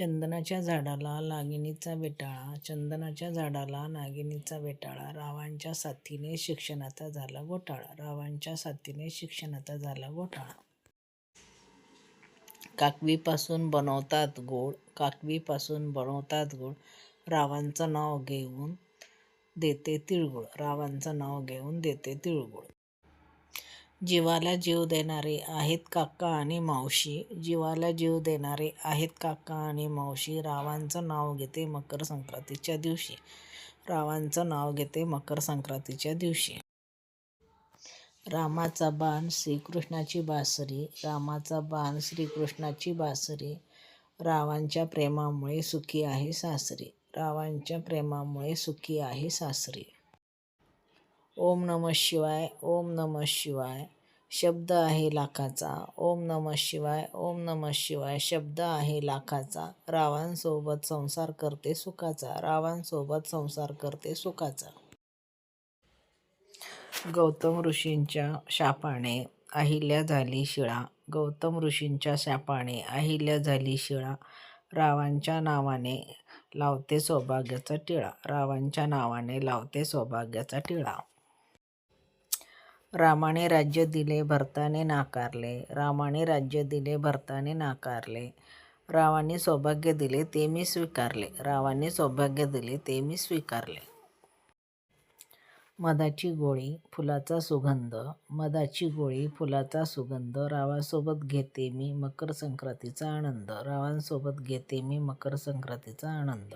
चंदनाच्या झाडाला नागिनीचा वेटाळा, चंदनाच्या झाडाला नागिनीचा वेटाळा, रावांच्या साथीने शिक्षणाचा झाला घोटाळा, रावांच्या साथीने शिक्षणाचा झाला घोटाळा. काकवीपासून बनवतात गोड, काकवीपासून बनवतात गोड, रावांचं नाव घेऊन देते तिळगुळ, रावांचं नाव घेऊन देते तिळगुळ. जीवाला जीव देणारे आहेत काका आणि मावशी, जीवाला जीव देणारे आहेत काका आणि मावशी, रावांचं नाव घेते मकर संक्रांतीच्या दिवशी, रावांचं नाव घेते मकर संक्रांतीच्या दिवशी. रामाचा बाण श्रीकृष्णाची बासरी, रामाचा बाण श्रीकृष्णाची बासरी, रावांच्या प्रेमामुळे सुखी आहे सासरी, रावांच्या प्रेमामुळे सुखी आहे सासरी. ओम नमः शिवाय, ओम नमः शिवाय शब्द आहे लाखाचा, ओम नमः शिवाय, ओम नमः शिवाय शब्द आहे लाखाचा, रावांसोबत संसार करते सुखाचा, रावांसोबत संसार करते सुखाचा. गौतम ऋषींच्या शापाने अहिल्या झाली शिळा, गौतम ऋषींच्या शापाने अहिल्या झाली शिळा, रावांच्या नावाने लावते सौभाग्याचा टिळा, रावांच्या नावाने लावते सौभाग्याचा टिळा. रामाने राज्य दिले भरताने नाकारले, रामाने राज्य दिले भरताने नाकारले, रावांनी सौभाग्य दिले ते मी स्वीकारले, रावांनी सौभाग्य दिले ते मी स्वीकारले. मधाची गोळी फुलाचा सुगंध, मधाची गोळी फुलाचा सुगंध, रावासोबत घेते मी मकर संक्रांतीचा आनंद, रावांसोबत घेते मी मकर संक्रांतीचा आनंद.